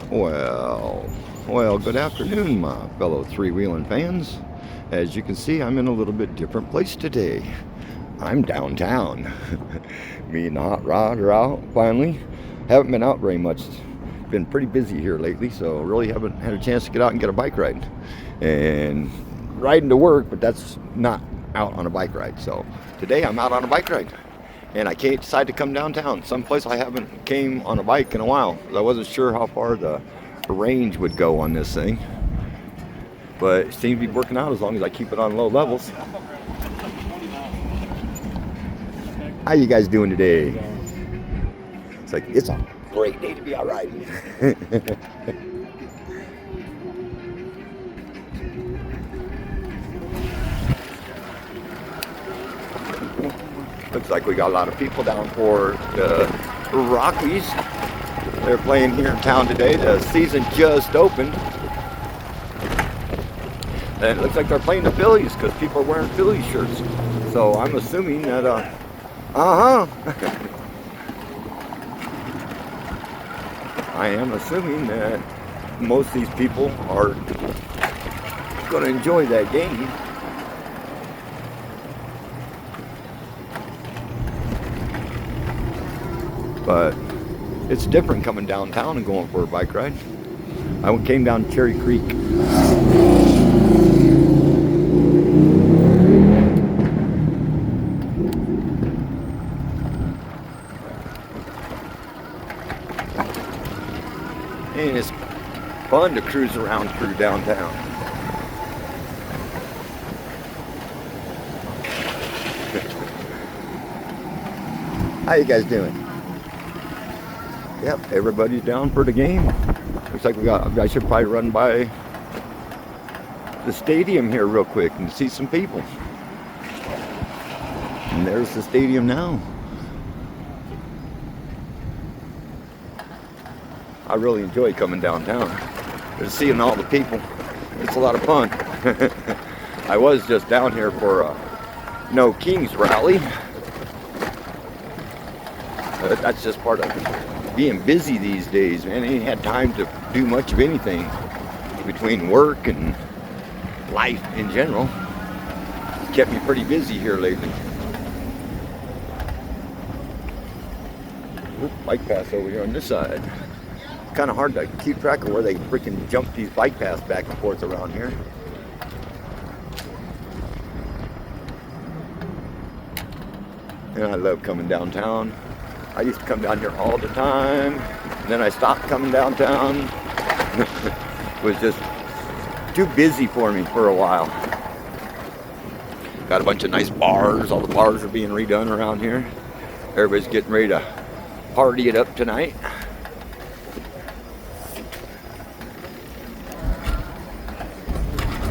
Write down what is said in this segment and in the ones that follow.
Well, good afternoon, my fellow three-wheeling fans. As you can see, I'm in a little bit different place today. I'm downtown. Me and the hot rod are out finally. Haven't been out very much. Been pretty busy here lately, so really haven't had a chance to get out and get a bike ride. And riding to work, but that's not out on a bike ride. So today I'm out on a bike ride. And I can't decide to come downtown, someplace I haven't came on a bike in a while. I wasn't sure how far the range would go on this thing, but it seems to be working out as long as I keep it on low levels. How you guys doing today? It's a great day to be out riding. Looks like we got a lot of people down for the Rockies. They're playing here in town today. The season just opened. And it looks like they're playing the Phillies because people are wearing Phillies shirts. So I'm assuming that, I am assuming that most of these people are going to enjoy that game. But it's different coming downtown and going for a bike ride. I came down Cherry Creek. And it's fun to cruise around through downtown. How you guys doing? Yep, everybody's down for the game. Looks like I should probably run by the stadium here real quick and see some people. And there's the stadium now. I really enjoy coming downtown. Just seeing all the people. It's a lot of fun. I was just down here for a No Kings rally. That's just part of being busy these days, man. I ain't had time to do much of anything between work and life in general. It's kept me pretty busy here lately. Oop, bike path over here on this side. It's kind of hard to keep track of where they freaking jump these bike paths back and forth around here. And I love coming downtown. I used to come down here all the time, and then I stopped coming downtown. It was just too busy for me for a while. Got a bunch of nice bars. All the bars are being redone around here. Everybody's getting ready to party it up tonight.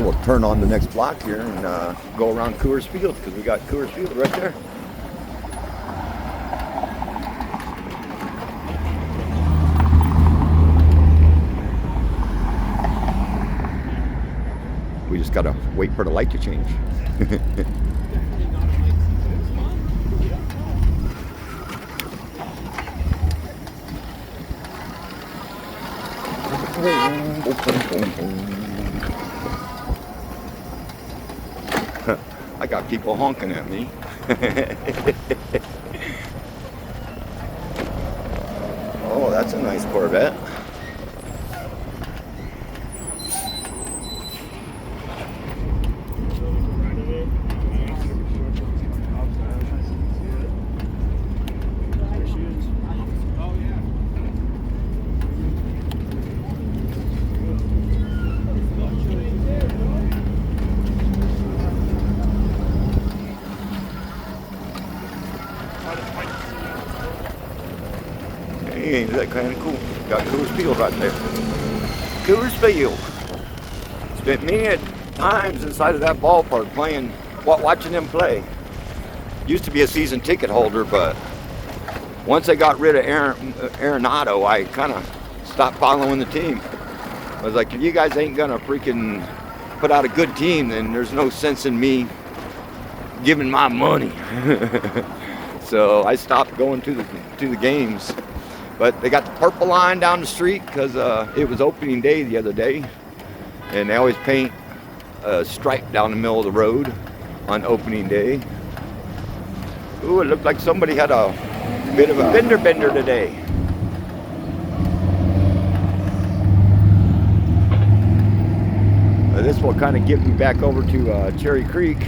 We'll turn on the next block here and go around Coors Field, because we got Coors Field right there. We just gotta wait for the light to change. I got people honking at me. Oh, that's a nice Corvette. Hey, ain't that kind of cool? Got Coors Field right there. Coors Field. Spent many times inside of that ballpark playing, watching them play. Used to be a season ticket holder, but once they got rid of Arenado, I kind of stopped following the team. I was like, if you guys ain't gonna freaking put out a good team, then there's no sense in me giving my money. So I stopped going to the games. But they got the purple line down the street because it was opening day the other day. And they always paint a stripe down the middle of the road on opening day. Ooh, it looked like somebody had a bit of a fender bender today. This will kind of get me back over to Cherry Creek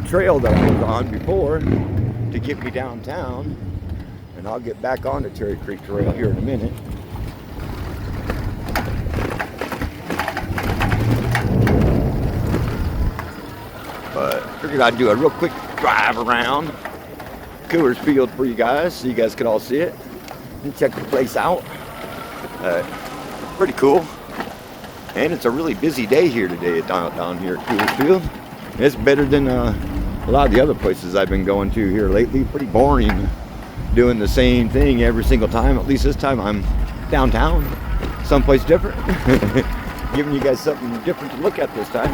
trail that I was on before to get me downtown. And I'll get back on the Cherry Creek Trail here in a minute. But I figured I'd do a real quick drive around Coors Field for you guys so you guys could all see it and check the place out. Pretty cool. And it's a really busy day here today down here at Coors Field. It's better than a lot of the other places I've been going to here lately. Pretty boring doing the same thing every single time. At least this time I'm downtown, someplace different. Giving you guys something different to look at this time.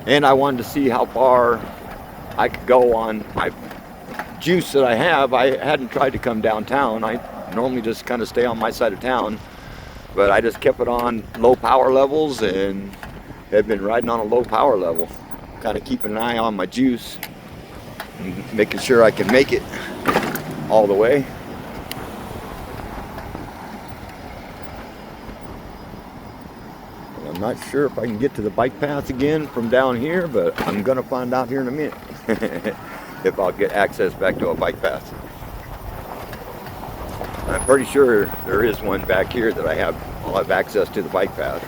And I wanted to see how far I could go on my juice that I have. I hadn't tried to come downtown. I normally just kind of stay on my side of town, but I just kept it on low power levels and have been riding on a low power level, kind of keeping an eye on my juice and making sure I can make it all the way. I'm not sure if I can get to the bike path again from down here, but I'm gonna find out here in a minute if I'll get access back to a bike path. I'm pretty sure there is one back here that I'll have access to the bike path.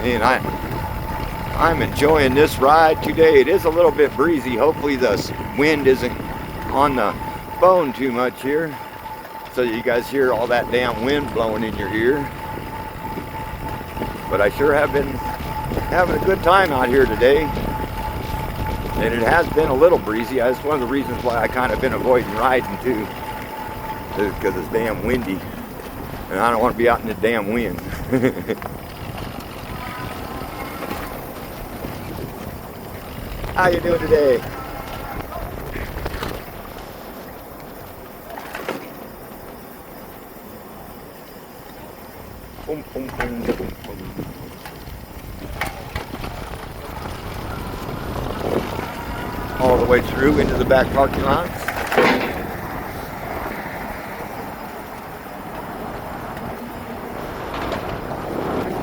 And I'm enjoying this ride today. It is a little bit breezy. Hopefully the wind isn't on the phone too much here, so you guys hear all that damn wind blowing in your ear. But I sure have been having a good time out here today. And it has been a little breezy. That's one of the reasons why I kind of been avoiding riding too, because it's damn windy. And I don't want to be out in the damn wind. How you doing today? Boom, boom, boom, boom, boom. All the way through into the back parking lot.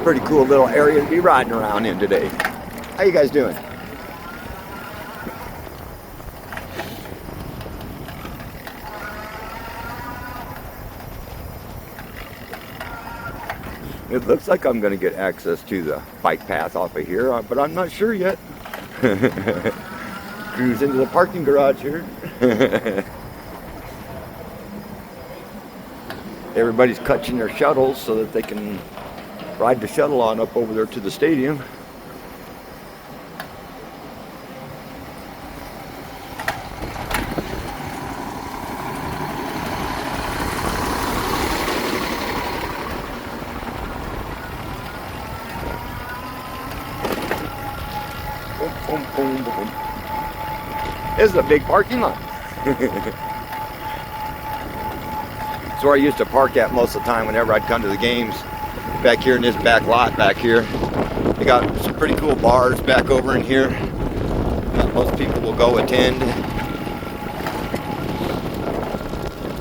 Pretty cool little area to be riding around in today. How you guys doing? It looks like I'm going to get access to the bike path off of here, but I'm not sure yet. Cruise into the parking garage here. Everybody's catching their shuttles so that they can ride the shuttle on up over there to the stadium. Boom, boom, boom. This is a big parking lot. It's where I used to park at most of the time whenever I'd come to the games. Back here in this back lot back here. They got some pretty cool bars back over in here that most people will go attend.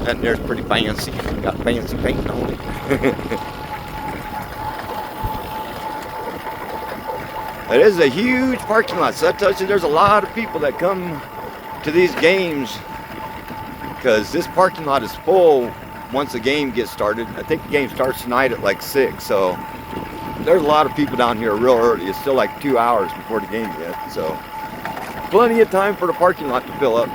And there's pretty fancy. Got fancy paint on it. It is a huge parking lot, so that tells you there's a lot of people that come to these games because this parking lot is full once the game gets started. I think the game starts tonight at like 6, so there's a lot of people down here real early. It's still like 2 hours before the game yet, so plenty of time for the parking lot to fill up.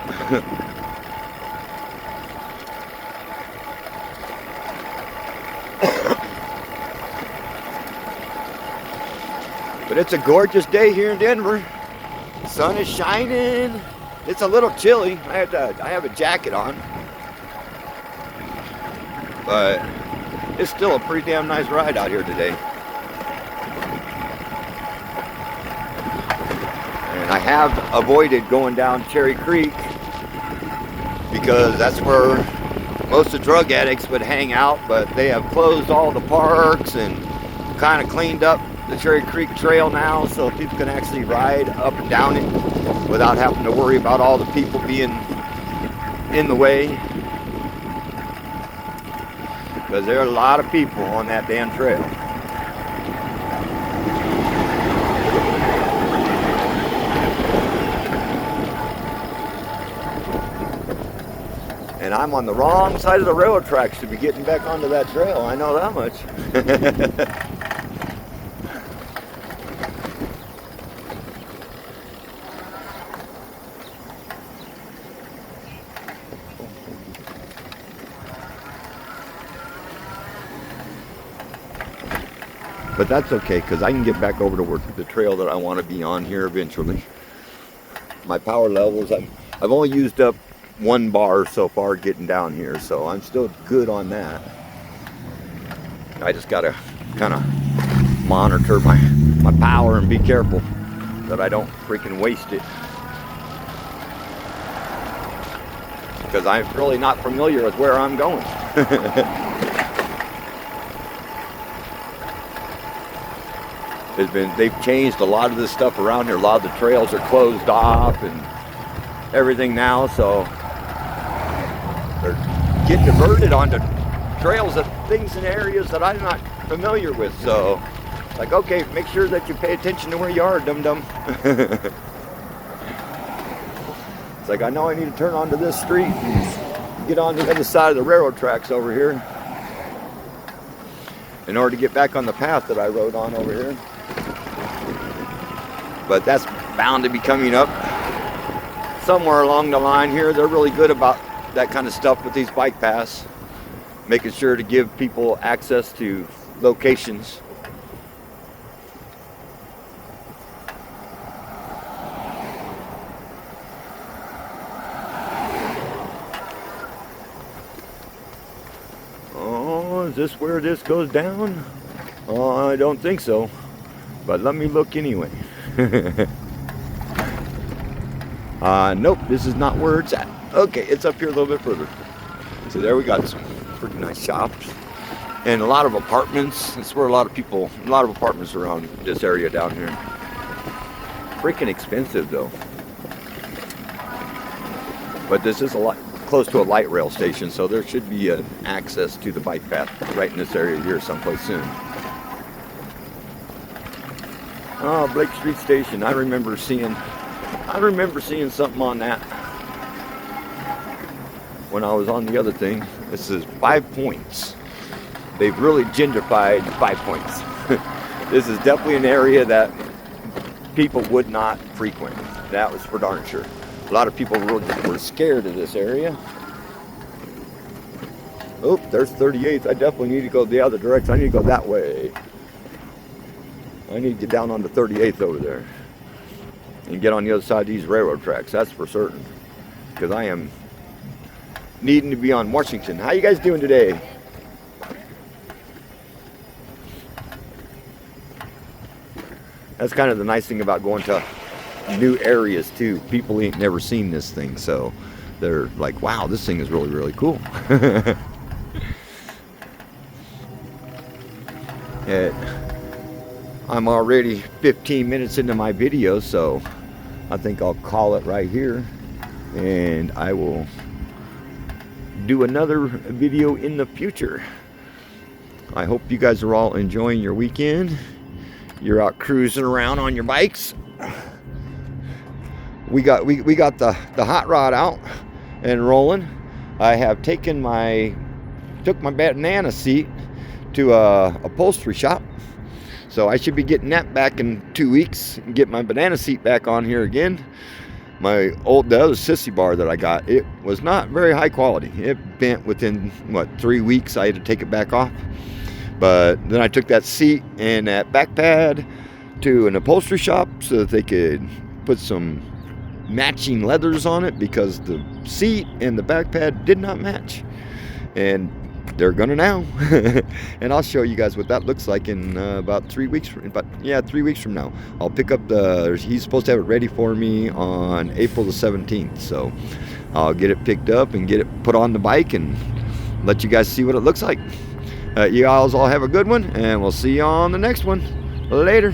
But it's a gorgeous day here in Denver. The sun is shining. It's a little chilly. I have a jacket on. But it's still a pretty damn nice ride out here today. And I have avoided going down Cherry Creek because that's where most of the drug addicts would hang out, but they have closed all the parks and kind of cleaned up the Cherry Creek Trail now, so people can actually ride up and down it without having to worry about all the people being in the way. Because there are a lot of people on that damn trail. And I'm on the wrong side of the railroad tracks to be getting back onto that trail. I know that much. But that's okay, because I can get back over to the trail that I want to be on here eventually. My power levels, I've only used up 1 bar so far getting down here, so I'm still good on that. I just gotta kind of monitor my power and be careful that I don't freaking waste it, because I'm really not familiar with where I'm going. They've changed a lot of this stuff around here. A lot of the trails are closed off and everything now, so they're getting diverted onto trails of things in areas that I'm not familiar with. So, like, okay, make sure that you pay attention to where you are, dum-dum. It's like, I know I need to turn onto this street and get on the other side of the railroad tracks over here in order to get back on the path that I rode on over here. But that's bound to be coming up somewhere along the line here. They're really good about that kind of stuff with these bike paths, making sure to give people access to locations. Oh, is this where this goes down? Oh, I don't think so, but let me look anyway. Nope, this is not where it's at. Okay, it's up here a little bit further. So there we got some pretty nice shops and a lot of apartments. That's where a lot of apartments around this area down here. Freaking expensive though. But this is a lot close to a light rail station, so there should be an access to the bike path right in this area here someplace soon. Oh, Blake Street Station. I remember seeing something on that when I was on the other thing. This is 5 Points. They've really gentrified 5 Points. This is definitely an area that people would not frequent. That was for darn sure. A lot of people were scared of this area. Oh, there's 38th. I definitely need to go the other direction. I need to go that way. I need to get down on the 38th over there and get on the other side of these railroad tracks. That's for certain. Because I am needing to be on Washington. How you guys doing today? That's kind of the nice thing about going to new areas too. People ain't never seen this thing, so they're like, wow, this thing is really, really cool. I'm already 15 minutes into my video, so I think I'll call it right here, and I will do another video in the future. I hope you guys are all enjoying your weekend. You're out cruising around on your bikes. We got the hot rod out and rolling. I have took my banana seat to a upholstery shop, so I should be getting that back in 2 weeks and get my banana seat back on here again. The other sissy bar that I got, it was not very high quality. It bent within 3 weeks. I had to take it back off. But then I took that seat and that back pad to an upholstery shop so that they could put some matching leathers on it, because the seat and the back pad did not match, and they're gonna now. And I'll show you guys what that looks like in about 3 weeks. 3 weeks from now. I'll pick up he's supposed to have it ready for me on April the 17th. So I'll get it picked up and get it put on the bike and let you guys see what it looks like. You guys all have a good one, and we'll see you on the next one. Later.